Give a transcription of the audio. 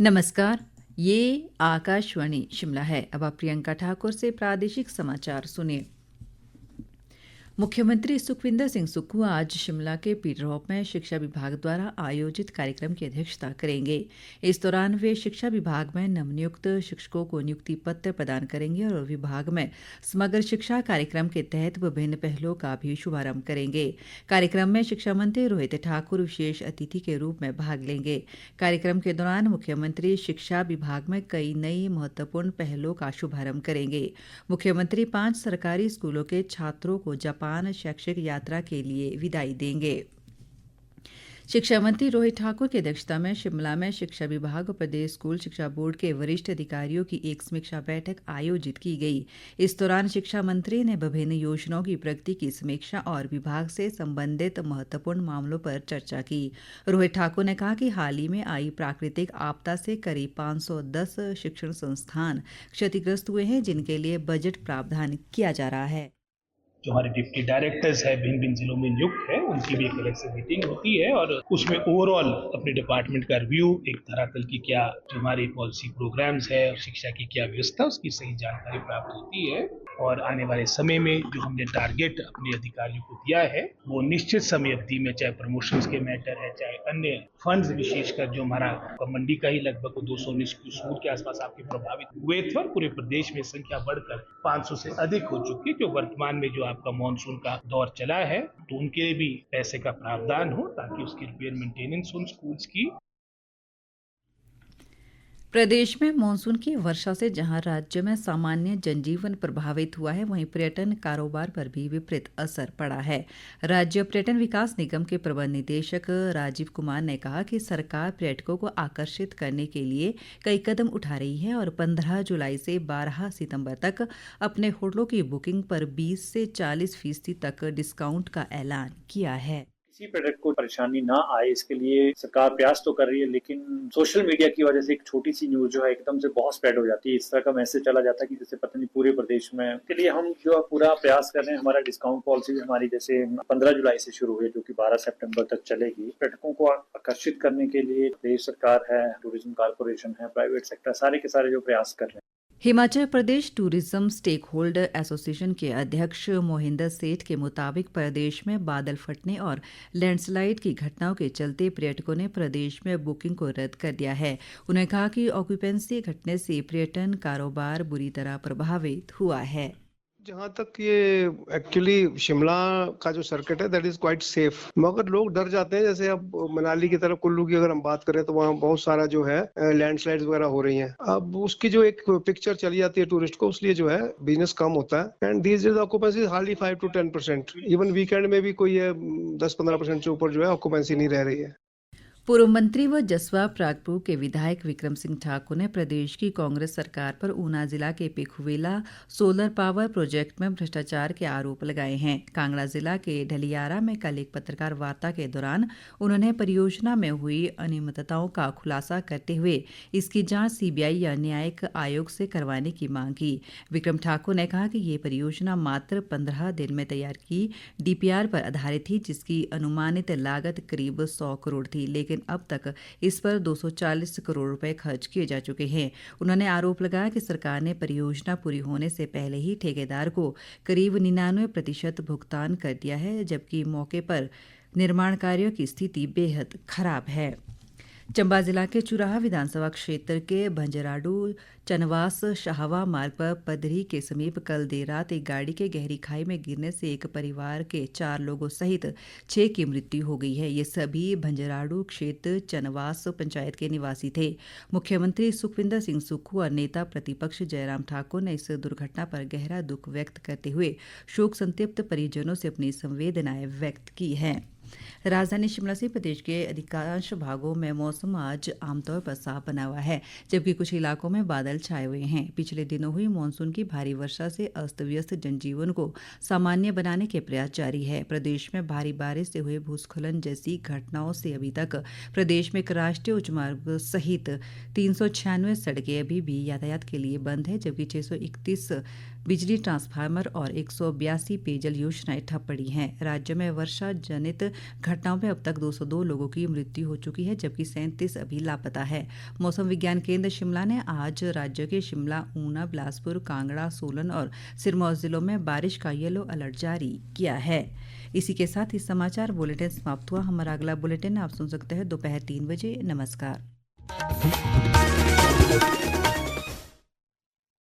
नमस्कार। ये आकाशवाणी शिमला है। अब आप प्रियंका ठाकुर से प्रादेशिक समाचार सुनिए। मुख्यमंत्री सुखविंदर सिंह सुक्खू आज शिमला के पीटरहॉफ में शिक्षा विभाग द्वारा आयोजित कार्यक्रम की अध्यक्षता करेंगे। इस दौरान वे शिक्षा विभाग में नवनियुक्त शिक्षकों को नियुक्ति पत्र प्रदान करेंगे और विभाग में समग्र शिक्षा कार्यक्रम के तहत विभिन्न पहलों का भी शुभारंभ करेंगे। कार्यक्रम में शिक्षा मंत्री रोहित ठाकुर विशेष अतिथि के रूप में भाग लेंगे। कार्यक्रम के दौरान मुख्यमंत्री शिक्षा विभाग में कई नई महत्वपूर्ण पहलों का शुभारंभ करेंगे। मुख्यमंत्री 5 सरकारी स्कूलों के छात्रों को जापान शैक्षिक यात्रा के लिए विदाई देंगे। शिक्षा मंत्री रोहित ठाकुर की अध्यक्षता में शिमला में शिक्षा विभाग और प्रदेश स्कूल शिक्षा बोर्ड के वरिष्ठ अधिकारियों की एक समीक्षा बैठक आयोजित की गई। इस दौरान शिक्षा मंत्री ने विभिन्न योजनाओं की प्रगति की समीक्षा और विभाग से संबंधित महत्वपूर्ण मामलों पर चर्चा की। रोहित ठाकुर ने कहा कि हाल ही में आई प्राकृतिक आपदा से करीब 510 शिक्षण संस्थान क्षतिग्रस्त हुए हैं, जिनके लिए बजट प्रावधान किया जा रहा है। जो हमारे डिप्टी डायरेक्टर्स है भिन्न जिलों में नियुक्त है, उनकी भी एक अलग से मीटिंग होती है और उसमें ओवरऑल अपने डिपार्टमेंट का रिव्यू, एक धरातल की क्या जो हमारी पॉलिसी प्रोग्राम्स है और शिक्षा की क्या व्यवस्था, उसकी सही जानकारी प्राप्त होती है और आने वाले समय में जो हमने टारगेट अपने अधिकारियों को दिया है वो निश्चित समय अवधि में, चाहे प्रमोशंस के मैटर है, चाहे अन्य फंड्स, विशेषकर जो हमारा मंडी का ही लगभग 219 स्कूल के आसपास आपके प्रभावित हुए थे और पूरे प्रदेश में संख्या बढ़कर 500 से अधिक हो चुकी है, जो वर्तमान में जो आपका मानसून का दौर चला है तो उनके लिए भी पैसे का प्रावधान हो ताकि उसकी रिपेयर मेंटेनेंस उन स्कूल्स की। प्रदेश में मानसून की वर्षा से जहां राज्य में सामान्य जनजीवन प्रभावित हुआ है, वहीं पर्यटन कारोबार पर भी विपरीत असर पड़ा है। राज्य पर्यटन विकास निगम के प्रबंध निदेशक राजीव कुमार ने कहा कि सरकार पर्यटकों को आकर्षित करने के लिए कई कदम उठा रही है और 15 जुलाई से 12 सितंबर तक अपने होटलों की बुकिंग पर 20 से 40% तक डिस्काउंट का ऐलान किया है। किसी पर्यटक को परेशानी ना आए, इसके लिए सरकार प्रयास तो कर रही है, लेकिन सोशल मीडिया की वजह से एक छोटी सी न्यूज जो है एकदम से बहुत स्प्रेड हो जाती है। इस तरह का मैसेज चला जाता है कि जैसे पता नहीं पूरे प्रदेश में। इसके लिए हम जो पूरा प्रयास कर रहे हैं, हमारा डिस्काउंट पॉलिसी हमारी जैसे 15 जुलाई से शुरू हुई, जो कि 12 सितंबर तक चलेगी। पर्यटकों को आकर्षित करने के लिए प्रदेश सरकार है, टूरिज्म कारपोरेशन है, प्राइवेट सेक्टर, सारे के सारे जो प्रयास कर रहे हैं। Himachal Pradesh tourism stake holder association के अध्यक्ष मोहिंदर सेठ के मुताबिक प्रदेश में बादल फटने और लैंडस्लाइड की घटनाओं के चलते पर्यटकों ने प्रदेश में बुकिंग को रद्द कर दिया है। उन्होंने कहा कि ऑक्यूपेंसी घटने से पर्यटन कारोबार बुरी तरह प्रभावित हुआ है। जहाँ तक ये एक्चुअली शिमला का जो सर्किट है दैट इज क्वाइट सेफ, मगर लोग डर जाते हैं। जैसे अब मनाली की तरफ कुल्लू की अगर हम बात करें तो वहाँ बहुत सारा जो है लैंडस्लाइड्स वगैरह हो रही हैं। अब उसकी जो एक पिक्चर चली जाती है टूरिस्ट को, इसलिए जो है बिजनेस कम होता है and these days occupancy hardly 5 to 10%। Even weekend में भी कोई 10-15% से ऊपर जो है ऑक्यूपेंसी नहीं रह रही है। पूर्व मंत्री व जसवा प्रागपुर के विधायक विक्रम सिंह ठाकुर ने प्रदेश की कांग्रेस सरकार पर ऊना जिला के पेखुवेला सोलर पावर प्रोजेक्ट में भ्रष्टाचार के आरोप लगाए हैं। कांगड़ा जिला के ढलियारा में कल एक पत्रकार वार्ता के दौरान उन्होंने परियोजना में हुई अनियमितताओं का खुलासा करते हुए इसकी जांच सीबीआई या न्यायिक आयोग से करवाने की मांग की। विक्रम ठाकुर ने कहा कि ये परियोजना मात्र 15 दिन में तैयार की डीपीआर पर आधारित थी, जिसकी अनुमानित लागत करीब 100 करोड़ थी, लेकिन अब तक इस पर 240 करोड़ रुपए खर्च किए जा चुके हैं। उन्होंने आरोप लगाया कि सरकार ने परियोजना पूरी होने से पहले ही ठेकेदार को करीब 99% भुगतान कर दिया है, जबकि मौके पर निर्माण कार्यों की स्थिति बेहद खराब है। चंबा जिला के चुराहा विधानसभा क्षेत्र के भंजराडू चनवास शाहवा मार्ग पर पदरी के समीप कल देर रात एक गाड़ी के गहरी खाई में गिरने से एक परिवार के 4 लोगों सहित 6 की मृत्यु हो गई है। ये सभी भंजराडू क्षेत्र चनवास पंचायत के निवासी थे। मुख्यमंत्री सुखविंदर सिंह सुक्खू और नेता प्रतिपक्ष जयराम ठाकुर ने इस दुर्घटना पर गहरा दुख व्यक्त करते हुए शोक संतप्त परिजनों से अपनी संवेदनाएं व्यक्त की हैं। राजधानी शिमला से प्रदेश के अधिकांश भागों में मौसम आज आमतौर पर साफ बना हुआ है, जबकि कुछ इलाकों में बादल छाए हुए हैं। पिछले दिनों हुई मानसून की भारी वर्षा से अस्त व्यस्त जनजीवन को सामान्य बनाने के प्रयास जारी है। प्रदेश में भारी बारिश से हुए भूस्खलन जैसी घटनाओं से अभी तक प्रदेश में एक राष्ट्रीय उच्च मार्ग सहित 396 सड़कें अभी भी यातायात के लिए बंद है, जबकि 631 बिजली ट्रांसफार्मर और 182 पेयजल योजनाएं ठप पड़ी हैं। राज्य में वर्षा जनित घटनाओं में अब तक 202 लोगों की मृत्यु हो चुकी है, जबकि 37 अभी लापता है। मौसम विज्ञान केंद्र शिमला ने आज राज्य के शिमला, ऊना, बिलासपुर, कांगड़ा, सोलन और सिरमौर जिलों में बारिश का येलो अलर्ट जारी किया है। इसी के साथ ही समाचार बुलेटिन समाप्त हुआ। हमारा अगला बुलेटिन आप सुन सकते हैं दोपहर 3 बजे। नमस्कार।